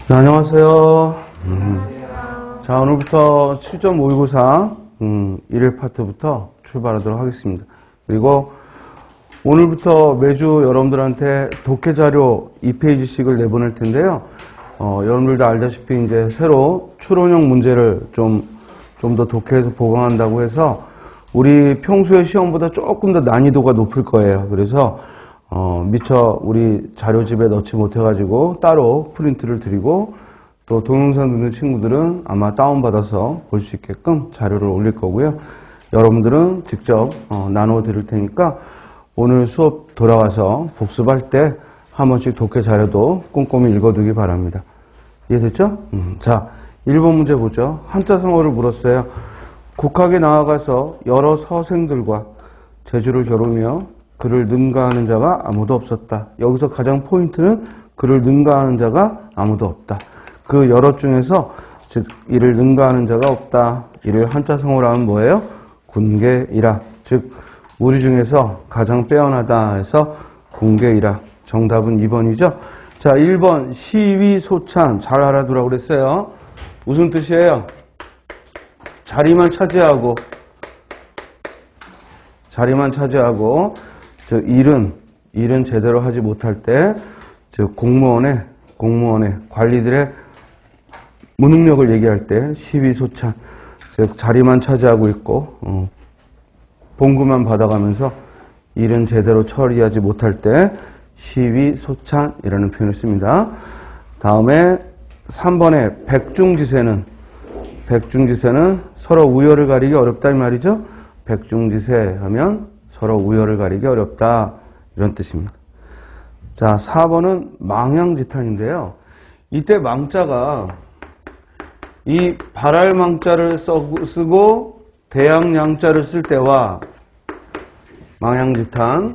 네, 안녕하세요. 자, 오늘부터 7.594 1일 파트부터 출발하도록 하겠습니다. 그리고 오늘부터 매주 여러분들한테 독해 자료 2페이지씩을 내보낼 텐데요. 여러분들도 알다시피 이제 새로 추론형 문제를 좀 더 독해해서 보강한다고 해서 우리 평소의 시험보다 조금 더 난이도가 높을 거예요. 그래서 미처 우리 자료집에 넣지 못해가지고 따로 프린트를 드리고 또 동영상 듣는 친구들은 아마 다운받아서 볼 수 있게끔 자료를 올릴 거고요. 여러분들은 직접 나누어 드릴 테니까 오늘 수업 돌아와서 복습할 때 한 번씩 독해 자료도 꼼꼼히 읽어두기 바랍니다. 이해됐죠? 자, 1번 문제 보죠. 한자성어를 물었어요. 국학에 나아가서 여러 서생들과 재주를 겨루며 그를 능가하는 자가 아무도 없었다. 여기서 가장 포인트는 그를 능가하는 자가 아무도 없다. 그 여러 중에서 즉 이를 능가하는 자가 없다. 이를 한자성어로 하면 뭐예요? 군계이라. 즉 우리 중에서 가장 빼어나다 해서 군계이라. 정답은 2번이죠. 자, 1번 시위소찬. 잘 알아두라고 그랬어요. 무슨 뜻이에요? 자리만 차지하고 즉 일은 제대로 하지 못할 때, 즉 공무원의 관리들의 무능력을 얘기할 때 시위소찬, 즉 자리만 차지하고 있고 봉급만 받아가면서 일은 제대로 처리하지 못할 때 시위소찬이라는 표현을 씁니다. 다음에 3번에 백중지세는 서로 우열을 가리기 어렵다 이 말이죠. 백중지세 하면 서로 우열을 가리기 어렵다 이런 뜻입니다. 자, 4번은 망양지탄인데요. 이때 망자가 이 발할망자를 쓰고 대양양자를 쓸 때와 망양지탄,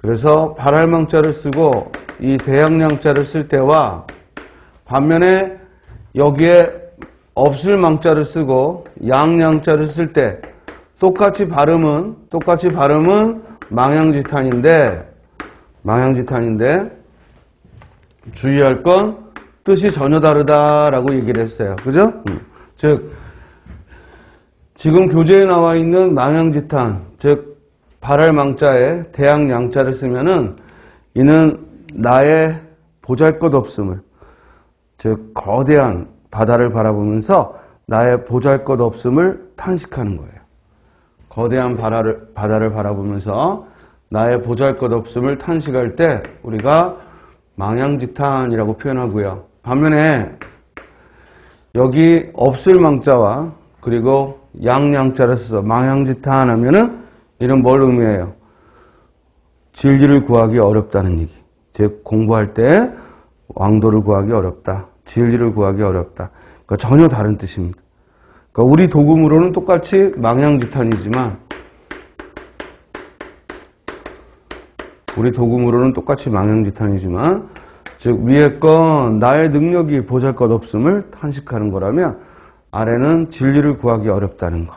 그래서 발할망자를 쓰고 이 대양양자를 쓸 때와 반면에 여기에 없을 망자를 쓰고 양양자를 쓸 때 똑같이 발음은 망양지탄인데 주의할 건 뜻이 전혀 다르다라고 얘기를 했어요. 그죠? 즉 지금 교재에 나와 있는 망양지탄, 즉 발할망자에 대양양자를 쓰면은 이는 나의 보잘것없음을, 즉 거대한 바다를 바라보면서 나의 보잘것없음을 탄식하는 거예요. 거대한 바다를 바라보면서 나의 보잘것없음을 탄식할 때 우리가 망양지탄이라고 표현하고요. 반면에 여기 없을 망자와 그리고 양양자를 써서 망양지탄 하면은 이는 뭘 의미해요? 진리를 구하기 어렵다는 얘기. 즉 공부할 때 왕도를 구하기 어렵다. 진리를 구하기 어렵다. 그러니까 전혀 다른 뜻입니다. 그러니까 우리 도금으로는 똑같이 망양지탄이지만 즉 위에 건 나의 능력이 보잘것없음을 탄식하는 거라면 아래는 진리를 구하기 어렵다는 거.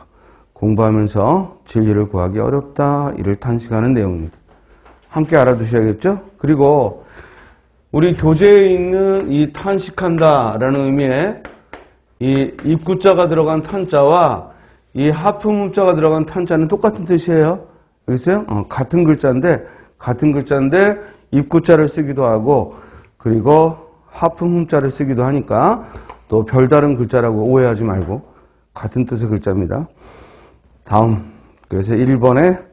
공부하면서 진리를 구하기 어렵다. 이를 탄식하는 내용입니다. 함께 알아두셔야겠죠? 그리고 우리 교재에 있는 이 탄식한다라는 의미의 이 입구자가 들어간 탄자와 이 하품음자가 들어간 탄자는 똑같은 뜻이에요. 여기 있어요? 같은 글자인데 입구자를 쓰기도 하고 그리고 하품음자를 쓰기도 하니까 또 별다른 글자라고 오해하지 말고 같은 뜻의 글자입니다. 다음, 그래서 1번의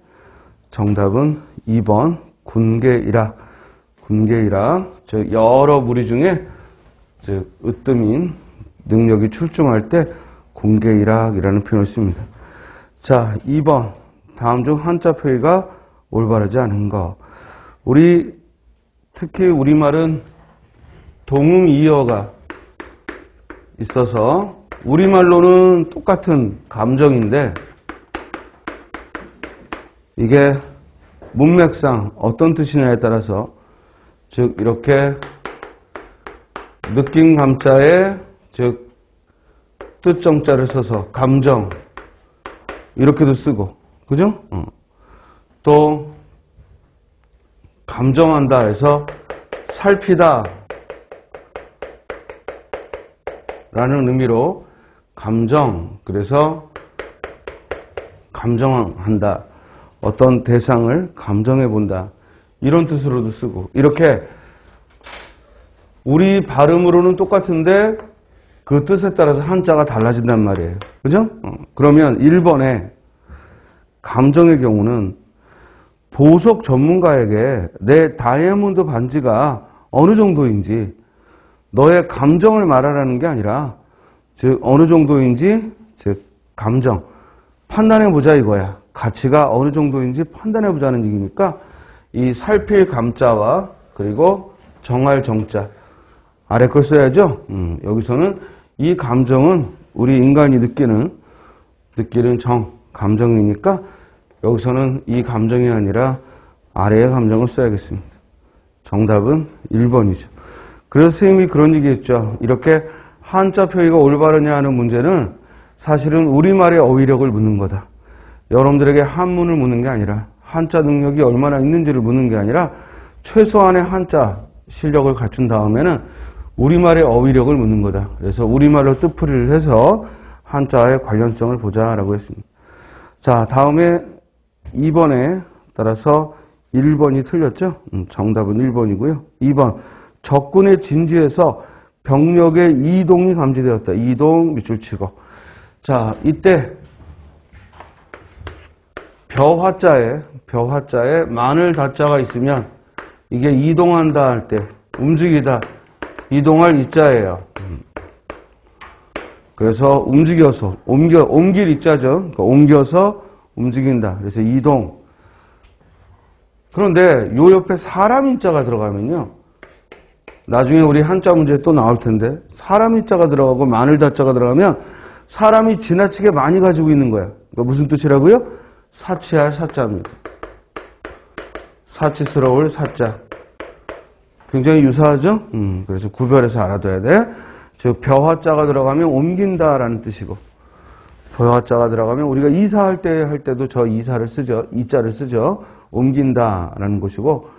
정답은 2번 군계이라. 즉 여러 무리 중에 즉 으뜸인 능력이 출중할 때 군계이락이라는 표현을 씁니다. 자, 2번 다음 중 한자 표기가 올바르지 않은 거. 특히 우리말은 동음이어가 있어서 우리말로는 똑같은 감정인데 이게 문맥상 어떤 뜻이냐에 따라서 즉 이렇게 느낌 감자에 즉 뜻정자를 써서 감정 이렇게도 쓰고 그죠? 또 감정한다 해서 살피다 라는 의미로 감정, 그래서 감정한다. 어떤 대상을 감정해 본다. 이런 뜻으로도 쓰고, 이렇게 우리 발음으로는 똑같은데 그 뜻에 따라서 한자가 달라진단 말이에요. 그죠? 그러면 1번에 감정의 경우는 보석 전문가에게 내 다이아몬드 반지가 어느 정도인지 너의 감정을 말하라는 게 아니라, 즉 어느 정도인지, 즉 감정 판단해보자 이거야. 가치가 어느 정도인지 판단해보자는 얘기니까 이 살필 감자와 그리고 정할 정자 아래 걸 써야죠. 여기서는 이 감정은 우리 인간이 느끼는 감정이니까 여기서는 이 감정이 아니라 아래의 감정을 써야겠습니다. 정답은 1번이죠. 그래서 선생님이 그런 얘기 했죠. 이렇게 한자 표기가 올바르냐 하는 문제는 사실은 우리말의 어휘력을 묻는 거다. 여러분들에게 한문을 묻는 게 아니라, 한자 능력이 얼마나 있는지를 묻는 게 아니라 최소한의 한자 실력을 갖춘 다음에는 우리말의 어휘력을 묻는 거다. 그래서 우리말로 뜻풀이를 해서 한자의 관련성을 보자라고 했습니다. 자, 다음에 2번에 따라서 1번이 틀렸죠? 정답은 1번이고요. 2번, 적군의 진지에서 병력의 이동이 감지되었다. 이동 밑줄 치고. 자, 이때 벼화자에 마늘 다자가 있으면 이게 이동한다 할 때, 움직이다, 이동할 이자예요. 그래서 움직여서, 옮길 이자죠. 그러니까 옮겨서 움직인다. 그래서 이동. 그런데 요 옆에 사람 인자가 들어가면요, 나중에 우리 한자 문제 또 나올 텐데, 사람 인자가 들어가고 마늘 다자가 들어가면 사람이 지나치게 많이 가지고 있는 거야. 그러니까 무슨 뜻이라고요? 사치할 사자입니다. 사치스러울 사자. 굉장히 유사하죠? 그래서 구별해서 알아둬야 돼. 즉, 벼화자가 들어가면 옮긴다라는 뜻이고, 벼화자가 들어가면 우리가 이사할 때도 저 이사를 쓰죠. 이자를 쓰죠. 옮긴다라는 것이고,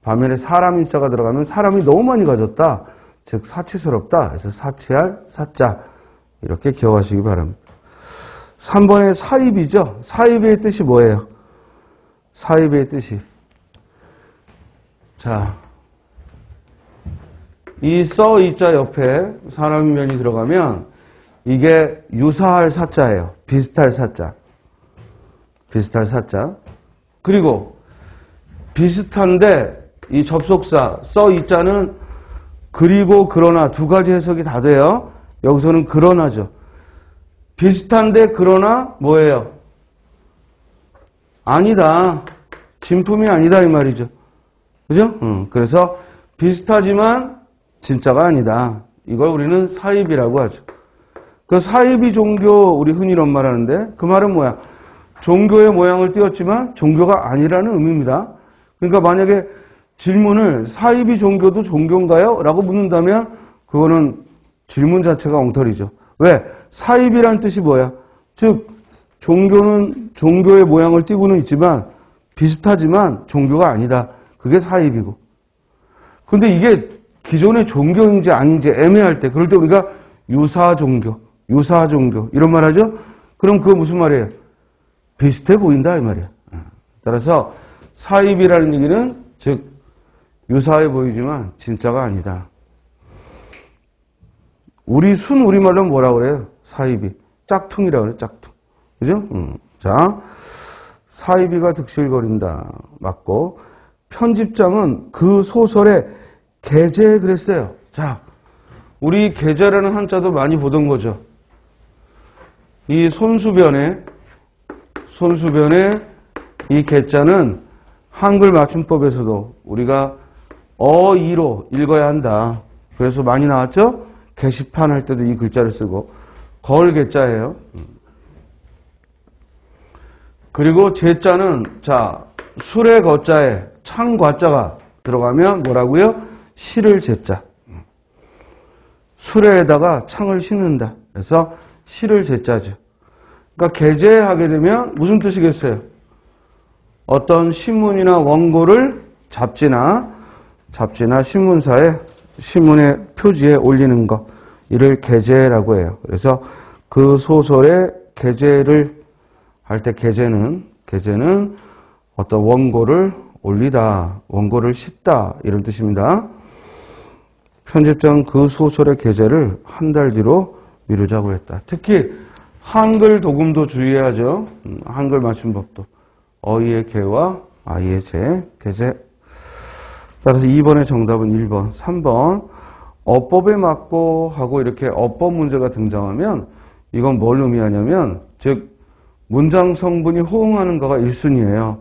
반면에 사람 인자가 들어가면 사람이 너무 많이 가졌다. 즉, 사치스럽다. 그래서 사치할 사자. 이렇게 기억하시기 바랍니다. 3번의 사입이죠. 사입의 뜻이 뭐예요? 사입의 뜻이. 자, 이 써 이자 옆에 사람 면이 들어가면 이게 유사할 사자예요. 비슷할 사자. 비슷할 사자. 그리고 비슷한데 이 접속사 써 이자는 그리고 그러나 두 가지 해석이 다 돼요. 여기서는 그러나죠. 비슷한데 그러나 뭐예요? 아니다. 진품이 아니다 이 말이죠. 그죠? 그래서 비슷하지만 진짜가 아니다. 이걸 우리는 사입이라고 하죠. 그 사입이 종교 우리 흔히 이런 말 하는데 그 말은 뭐야? 종교의 모양을 띄웠지만 종교가 아니라는 의미입니다. 그러니까 만약에 질문을 사입이 종교도 종교인가요? 라고 묻는다면 그거는 질문 자체가 엉터리죠. 왜? 사입이라는 뜻이 뭐야? 즉 종교는 종교의 모양을 띄고는 있지만 비슷하지만 종교가 아니다. 그게 사입이고. 근데 이게 기존의 종교인지 아닌지 애매할 때 그럴 때 우리가 유사 종교 이런 말 하죠? 그럼 그거 무슨 말이에요? 비슷해 보인다 이 말이야. 따라서 사입이라는 얘기는 즉 유사해 보이지만 진짜가 아니다. 우리말로 뭐라고 그래요? 사입이. 짝퉁이라고 그래요, 짝퉁. 그죠? 자, 사입이가 득실거린다. 맞고, 편집장은 그 소설의 계제에 그랬어요. 자, 우리 계제라는 한자도 많이 보던 거죠. 이 손수변에 이 계자는 한글 맞춤법에서도 우리가 어이로 읽어야 한다. 그래서 많이 나왔죠? 게시판 할 때도 이 글자를 쓰고 걸 개자예요. 그리고 제자는 자 술의 거자에 창과자가 들어가면 뭐라고요? 실을 제자. 술에다가 창을 싣는다. 그래서 실을 제자죠. 그러니까 게재하게 되면 무슨 뜻이겠어요? 어떤 신문이나 원고를 잡지나 신문사에 신문의 표지에 올리는 것. 이를 게재라고 해요. 그래서 그 소설의 게재를 할 때 게재는 어떤 원고를 올리다, 원고를 싣다 이런 뜻입니다. 편집장은 그 소설의 게재를 한 달 뒤로 미루자고 했다. 특히 한글 도금도 주의해야죠. 한글 맞춤법도. 어이의 개와 아이의 제, 게재. 따라서 2번의 정답은 1번. 3번. 어법에 맞고 하고 이렇게 어법 문제가 등장하면 이건 뭘 의미하냐면 즉 문장 성분이 호응하는 거가 1순위예요.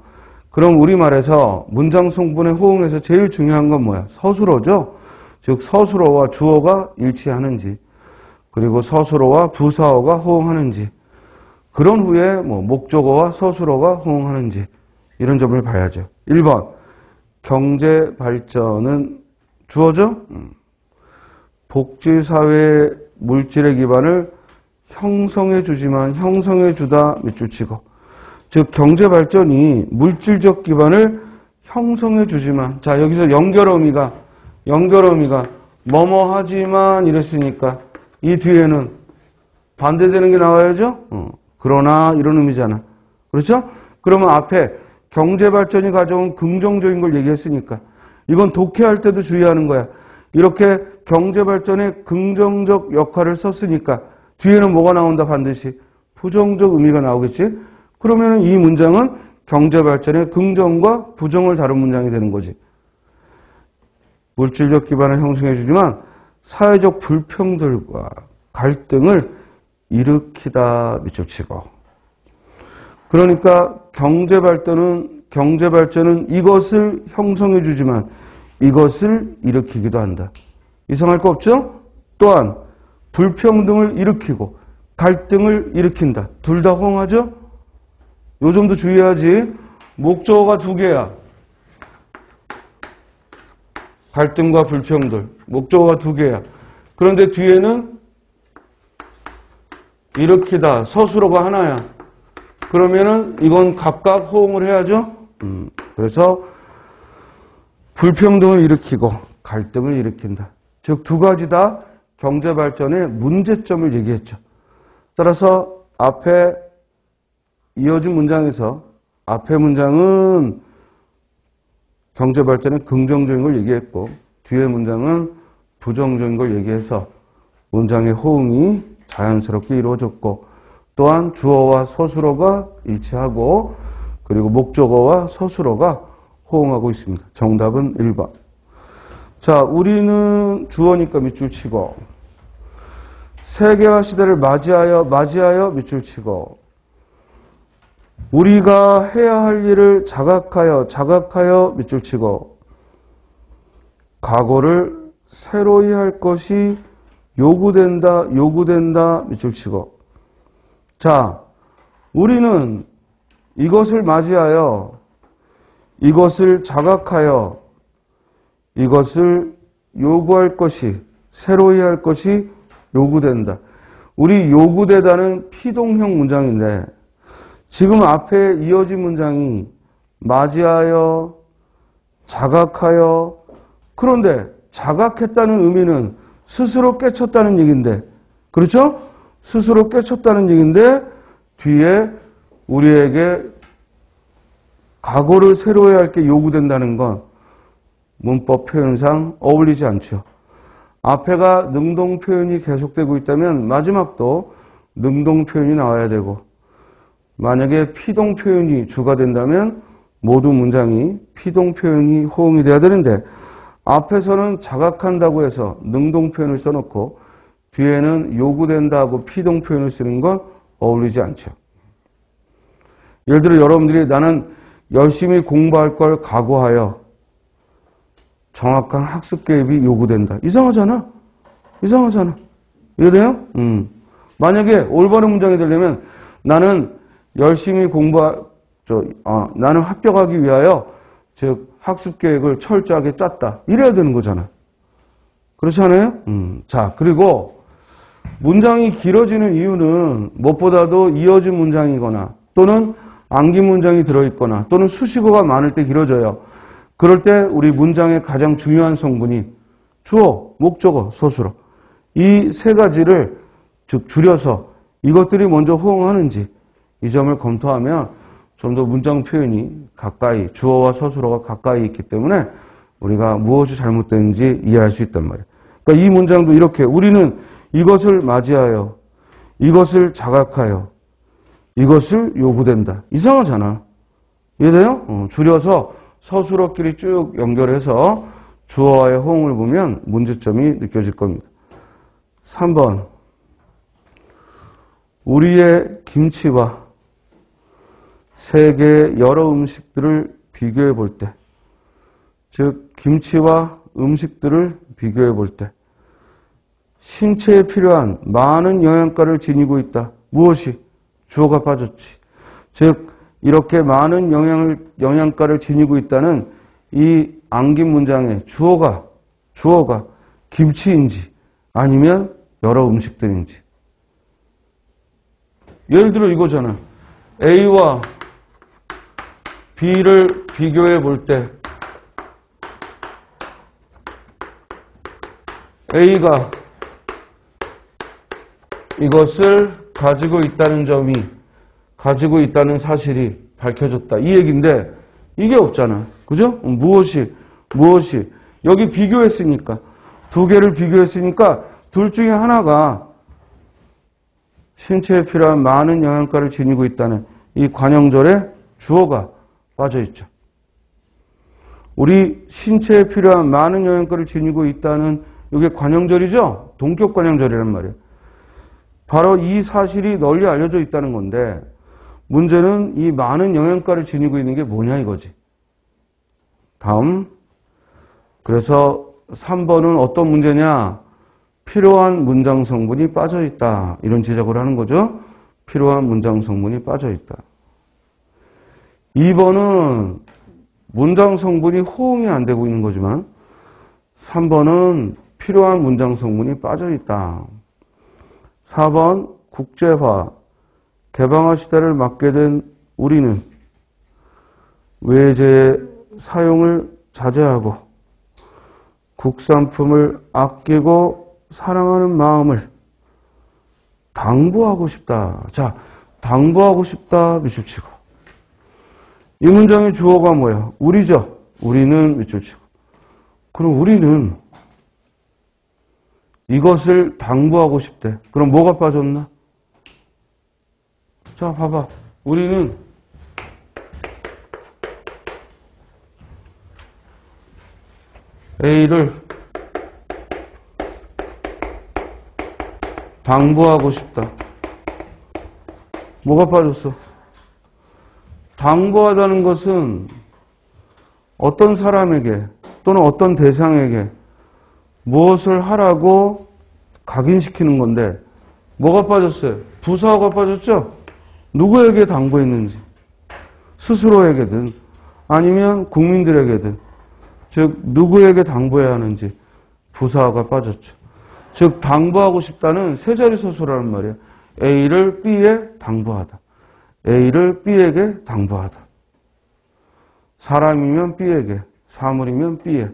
그럼 우리말에서 문장 성분에 호응해서 제일 중요한 건 뭐야? 서술어죠. 즉 서술어와 주어가 일치하는지 그리고 서술어와 부사어가 호응하는지 그런 후에 뭐 목적어와 서술어가 호응하는지 이런 점을 봐야죠. 1번 경제 발전은 주어죠. 복지사회의 물질의 기반을 형성해주지만 형성해주다 밑줄 치고 즉 경제발전이 물질적 기반을 형성해주지만 자 여기서 연결어미가 뭐뭐 하지만 이랬으니까 이 뒤에는 반대되는 게 나와야죠. 그러나 이런 의미잖아. 그렇죠? 그러면 앞에 경제발전이 가져온 긍정적인 걸 얘기했으니까 이건 독해할 때도 주의하는 거야. 이렇게 경제발전에 긍정적 역할을 썼으니까 뒤에는 뭐가 나온다 반드시? 부정적 의미가 나오겠지? 그러면 이 문장은 경제발전의 긍정과 부정을 다룬 문장이 되는 거지. 물질적 기반을 형성해 주지만 사회적 불평들과 갈등을 일으키다 밑줄 치고 그러니까 경제발전은 이것을 형성해 주지만 이것을 일으키기도 한다. 이상할 거 없죠? 또한 불평등을 일으키고 갈등을 일으킨다. 둘 다 호응하죠? 요 점도 주의해야지. 목적어가 두 개야. 갈등과 불평들. 목적어가 두 개야. 그런데 뒤에는 일으키다. 서술어가 하나야. 그러면은 이건 각각 호응을 해야죠? 그래서 불평등을 일으키고 갈등을 일으킨다. 즉 두 가지 다 경제발전의 문제점을 얘기했죠. 따라서 앞에 이어진 문장에서 앞에 문장은 경제발전의 긍정적인 걸 얘기했고 뒤에 문장은 부정적인 걸 얘기해서 문장의 호응이 자연스럽게 이루어졌고 또한 주어와 서술어가 일치하고 그리고 목적어와 서술어가 호응하고 있습니다. 정답은 1번. 자, 우리는 주어니까 밑줄 치고 세계화 시대를 맞이하여 밑줄 치고 우리가 해야 할 일을 자각하여 밑줄 치고 각오를 새로이 할 것이 요구된다 밑줄 치고 자, 우리는 이것을 맞이하여 이것을 자각하여 이것을 요구할 것이 새로이 할 것이 요구된다. 우리 요구되다는 피동형 문장인데 지금 앞에 이어진 문장이 맞이하여 자각하여 그런데 자각했다는 의미는 스스로 깨쳤다는 얘기인데 그렇죠? 스스로 깨쳤다는 얘기인데 뒤에 우리에게 각오를 새로이 할 게 요구된다는 건 문법 표현상 어울리지 않죠. 앞에가 능동 표현이 계속되고 있다면 마지막도 능동 표현이 나와야 되고 만약에 피동 표현이 주가 된다면 모두 문장이 피동 표현이 호응이 돼야 되는데 앞에서는 자각한다고 해서 능동 표현을 써놓고 뒤에는 요구된다고 피동 표현을 쓰는 건 어울리지 않죠. 예를 들어 여러분들이 나는 열심히 공부할 걸 각오하여 정확한 학습 개입이 요구된다. 이상하잖아. 이해돼요? 만약에 올바른 문장이 되려면 나는 열심히 나는 합격하기 위하여 즉 학습 계획을 철저하게 짰다. 이래야 되는 거잖아. 그렇지 않아요? 자, 그리고 문장이 길어지는 이유는 무엇보다도 이어진 문장이거나 또는 암기 문장이 들어있거나 또는 수식어가 많을 때 길어져요. 그럴 때 우리 문장의 가장 중요한 성분이 주어, 목적어, 서술어. 이 세 가지를 즉 줄여서 이것들이 먼저 호응하는지 이 점을 검토하면 좀 더 문장 표현이 가까이, 주어와 서술어가 가까이 있기 때문에 우리가 무엇이 잘못됐는지 이해할 수 있단 말이에요. 그러니까 이 문장도 이렇게 우리는 이것을 맞이하여, 이것을 자각하여, 이것을 요구된다. 이상하잖아. 이해돼요? 줄여서 서술어끼리 쭉 연결해서 주어와의 호응을 보면 문제점이 느껴질 겁니다. 3번. 우리의 김치와 세계의 여러 음식들을 비교해 볼 때, 즉 김치와 음식들을 비교해 볼 때 신체에 필요한 많은 영양가를 지니고 있다. 무엇이? 주어가 빠졌지. 즉 이렇게 많은 영양가를 지니고 있다는 이 안긴 문장의 주어가 김치인지 아니면 여러 음식들인지. 예를 들어 이거잖아. A와 B를 비교해 볼 때 A가 이것을 가지고 있다는 점이, 가지고 있다는 사실이 밝혀졌다. 이 얘기인데 이게 없잖아. 그죠? 무엇이 여기 비교했으니까, 두 개를 비교했으니까 둘 중에 하나가 신체에 필요한 많은 영양가를 지니고 있다는 이 관형절에 주어가 빠져있죠. 우리 신체에 필요한 많은 영양가를 지니고 있다는 이게 관형절이죠. 동격 관형절이란 말이에요. 바로 이 사실이 널리 알려져 있다는 건데 문제는 이 많은 영양가를 지니고 있는 게 뭐냐 이거지. 다음. 그래서 3번은 어떤 문제냐? 필요한 문장 성분이 빠져있다. 이런 지적을 하는 거죠. 필요한 문장 성분이 빠져있다. 2번은 문장 성분이 호응이 안 되고 있는 거지만 3번은 필요한 문장 성분이 빠져있다. 4번 국제화, 개방화 시대를 맞게 된 우리는 외제의 사용을 자제하고 국산품을 아끼고 사랑하는 마음을 당부하고 싶다. 자, 당부하고 싶다 밑줄 치고. 이 문장의 주어가 뭐야? 우리죠. 우리는 밑줄 치고. 그럼 우리는 이것을 당부하고 싶대. 그럼 뭐가 빠졌나? 자, 봐봐. 우리는 A를 당부하고 싶다. 뭐가 빠졌어? 당부하다는 것은 어떤 사람에게 또는 어떤 대상에게 무엇을 하라고 각인시키는 건데 뭐가 빠졌어요? 부사어가 빠졌죠? 누구에게 당부했는지 스스로에게든 아니면 국민들에게든 즉 누구에게 당부해야 하는지 부사어가 빠졌죠. 즉 당부하고 싶다는 세 자리 서술이라는 말이에요. A를 B에 당부하다. A를 B에게 당부하다. 사람이면 B에게, 사물이면 B에.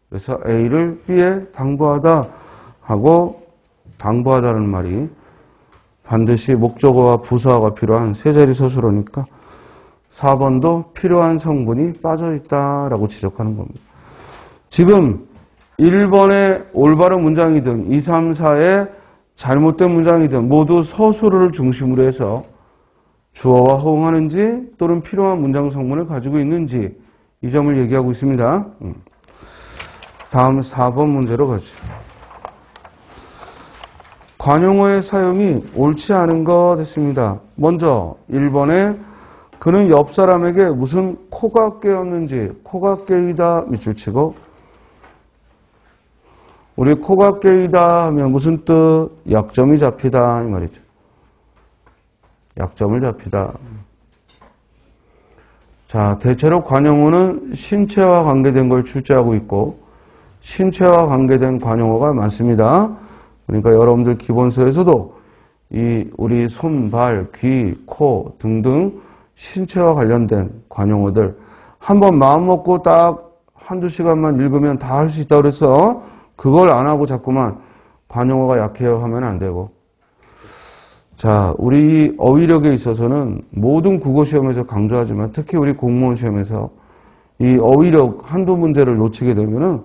그래서 A를 B에 당부하다 하고 당부하다는 말이 반드시 목적어와 부사어가 필요한 세 자리 서술어니까 4번도 필요한 성분이 빠져있다라고 지적하는 겁니다. 지금 1번의 올바른 문장이든 2, 3, 4의 잘못된 문장이든 모두 서술어를 중심으로 해서 주어와 호응하는지 또는 필요한 문장 성분을 가지고 있는지 이 점을 얘기하고 있습니다. 다음 4번 문제로 가죠. 관용어의 사용이 옳지 않은 것 했습니다. 먼저 1번에 그는 옆 사람에게 무슨 코가 깨었는지 코가 깨이다 밑줄 치고 우리 코가 깨이다 하면 무슨 뜻? 약점이 잡히다 이 말이죠. 약점을 잡히다. 자, 대체로 관용어는 신체와 관계된 걸 출제하고 있고 신체와 관계된 관용어가 많습니다. 그러니까 여러분들 기본서에서도 이 우리 손, 발, 귀, 코 등등 신체와 관련된 관용어들 한번 마음 먹고 딱 한두 시간만 읽으면 다 할 수 있다고 그래서 그걸 안 하고 자꾸만 관용어가 약해요 하면 안 되고. 자, 우리 어휘력에 있어서는 모든 국어시험에서 강조하지만 특히 우리 공무원 시험에서 이 어휘력 한두 문제를 놓치게 되면은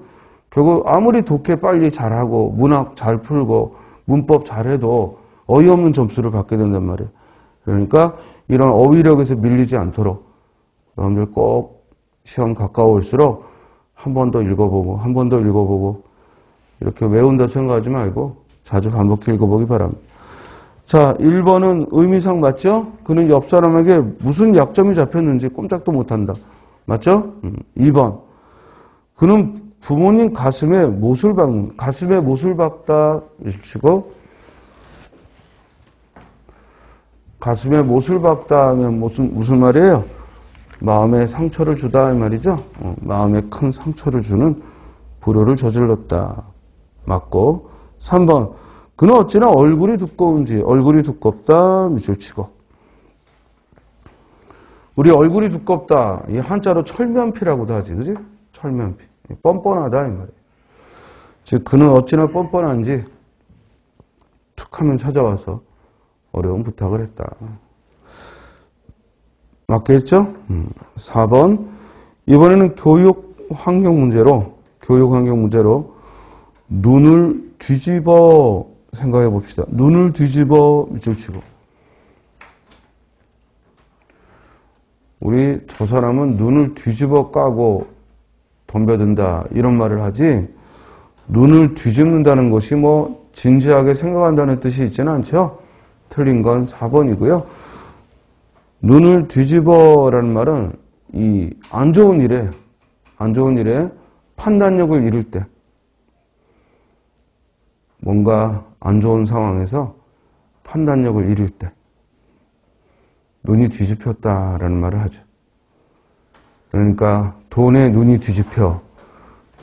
결국 아무리 독해 빨리 잘하고 문학 잘 풀고 문법 잘해도 어이없는 점수를 받게 된단 말이에요. 그러니까 이런 어휘력에서 밀리지 않도록 여러분들 꼭 시험 가까울수록 한 번 더 읽어보고 한 번 더 읽어보고 이렇게 외운다 생각하지 말고 자주 반복해 읽어보기 바랍니다. 자, 1번은 의미상 맞죠? 그는 옆 사람에게 무슨 약점이 잡혔는지 꼼짝도 못한다. 맞죠? 2번. 그는 부모님 가슴에 못을 박다. 읽으시고. 가슴에 못을 박다 하면 무슨 말이에요? 마음에 상처를 주다 이 말이죠. 마음에 큰 상처를 주는 불효를 저질렀다. 맞고. 3번. 그는 어찌나 얼굴이 두꺼운지 얼굴이 두껍다 밑줄 치고. 우리 얼굴이 두껍다. 이 한자로 철면피라고도 하지. 그지? 철면피. 뻔뻔하다 이 말이에요. 즉 그는 어찌나 뻔뻔한지 툭 하면 찾아와서 어려운 부탁을 했다. 맞겠죠? 4번. 이번에는 교육 환경 문제로 눈을 뒤집어 생각해 봅시다. 눈을 뒤집어 밑줄 치고. 우리 저 사람은 눈을 뒤집어 까고 덤벼든다 이런 말을 하지 눈을 뒤집는다는 것이 뭐 진지하게 생각한다는 뜻이 있지는 않죠. 틀린 건 4번이고요. 눈을 뒤집어라는 말은 이 안 좋은 일에 판단력을 잃을 때 뭔가 안 좋은 상황에서 판단력을 잃을 때 눈이 뒤집혔다라는 말을 하죠. 그러니까 돈에 눈이 뒤집혀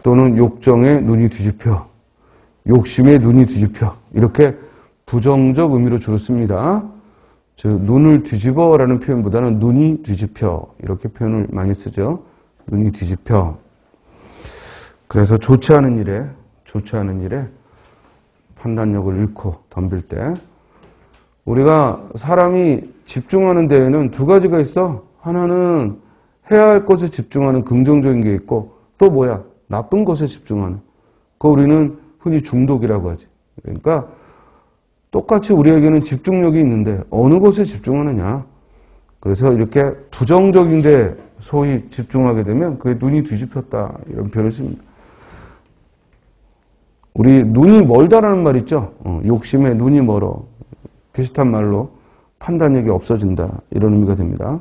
또는 욕정에 눈이 뒤집혀 욕심에 눈이 뒤집혀 이렇게 부정적 의미로 주로 씁니다. 즉 눈을 뒤집어라는 표현보다는 눈이 뒤집혀 이렇게 표현을 많이 쓰죠. 눈이 뒤집혀. 그래서 좋지 않은 일에 판단력을 잃고 덤빌 때 우리가 사람이 집중하는 데에는 두 가지가 있어. 하나는 해야 할 것에 집중하는 긍정적인 게 있고 또 뭐야? 나쁜 것에 집중하는. 그거 우리는 흔히 중독이라고 하지. 그러니까 똑같이 우리에게는 집중력이 있는데 어느 것에 집중하느냐. 그래서 이렇게 부정적인 데 소위 집중하게 되면 그게 눈이 뒤집혔다 이런 표현을 씁니다. 우리 눈이 멀다라는 말 있죠. 욕심에 눈이 멀어. 비슷한 말로 판단력이 없어진다 이런 의미가 됩니다.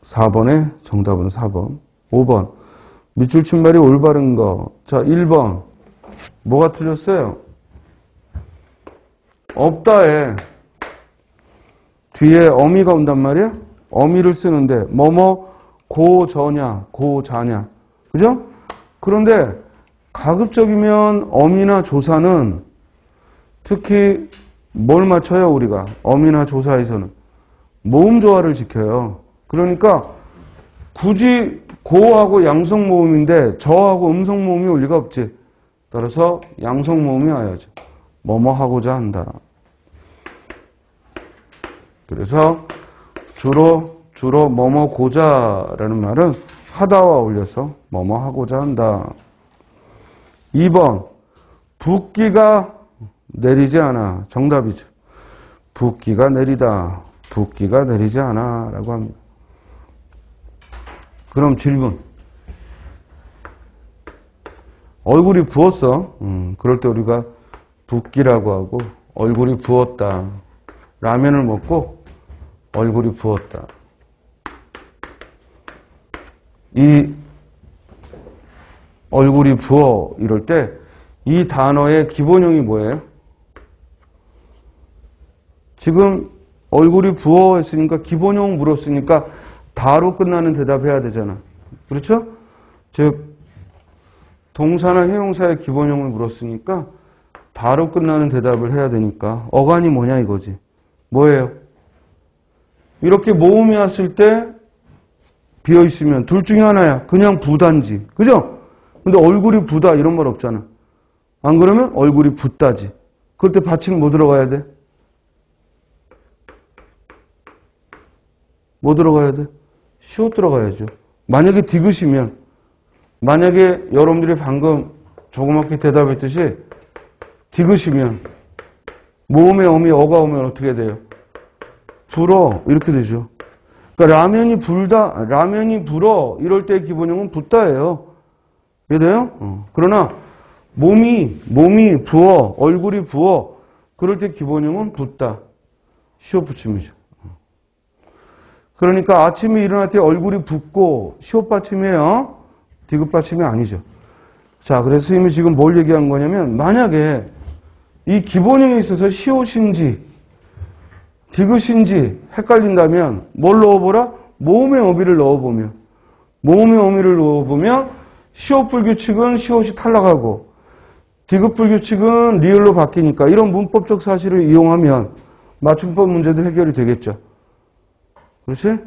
4번의 정답은 4번. 5번. 밑줄 친 말이 올바른 거. 자, 1번. 뭐가 틀렸어요? 없다에 뒤에 어미가 온단 말이야? 어미를 쓰는데 뭐뭐 고저냐 고자냐. 그죠? 그런데 가급적이면 어미나 조사는 특히 뭘 맞춰요 우리가? 어미나 조사에서는 모음 조화를 지켜요. 그러니까 굳이 고하고 양성 모음인데 저하고 음성 모음이 올 리가 없지. 따라서 양성 모음이 와야죠. 뭐뭐 하고자 한다. 그래서 주로 뭐뭐 고자라는 말은 하다와 어울려서 뭐뭐 하고자 한다. 2번 붓기가 내리지 않아. 정답이죠. 붓기가 내리다. 붓기가 내리지 않아 라고 합니다. 그럼 질문. 얼굴이 부었어. 그럴 때 우리가 붓기라고 하고 얼굴이 부었다. 라면을 먹고 얼굴이 부었다. 이 얼굴이 부어 이럴 때 이 단어의 기본형이 뭐예요? 지금 얼굴이 부어 했으니까 기본형 물었으니까 다로 끝나는 대답해야 되잖아. 그렇죠? 즉 동사나 형용사의 기본형을 물었으니까 다로 끝나는 대답을 해야 되니까 어간이 뭐냐 이거지. 뭐예요? 이렇게 모음이 왔을 때 비어있으면 둘 중에 하나야. 그냥 부단지. 그죠? 근데 얼굴이 부다 이런 말 없잖아. 안 그러면 얼굴이 붓다지. 그럴 때 받침 뭐 들어가야 돼? 뭐 들어가야 돼? 시옷 들어가야죠. 만약에 디귿이면, 만약에 여러분들이 방금 조그맣게 대답했듯이 디귿이면 모음에 어미 어가 오면 어떻게 돼요? 불어 이렇게 되죠. 그러니까 라면이 불다, 라면이 불어 이럴 때 기본형은 붓다예요. 이해돼요? 그러나 몸이 부어, 얼굴이 부어 그럴 때 기본형은 붓다. 시옷 붙임이죠. 그러니까 아침에 일어날 때 얼굴이 붓고 시옷 받침이에요. 디귿 받침이 아니죠. 자, 그래서 선생님이 지금 뭘 얘기한 거냐면 만약에 이 기본형에 있어서 시옷인지 디귿인지 헷갈린다면 뭘 넣어보라? 모음의 어미를 넣어보면 모음의 어미를 넣어보면 시옷 불규칙은 시옷이 탈락하고 디귿 불규칙은 리을로 바뀌니까 이런 문법적 사실을 이용하면 맞춤법 문제도 해결이 되겠죠. 그렇지?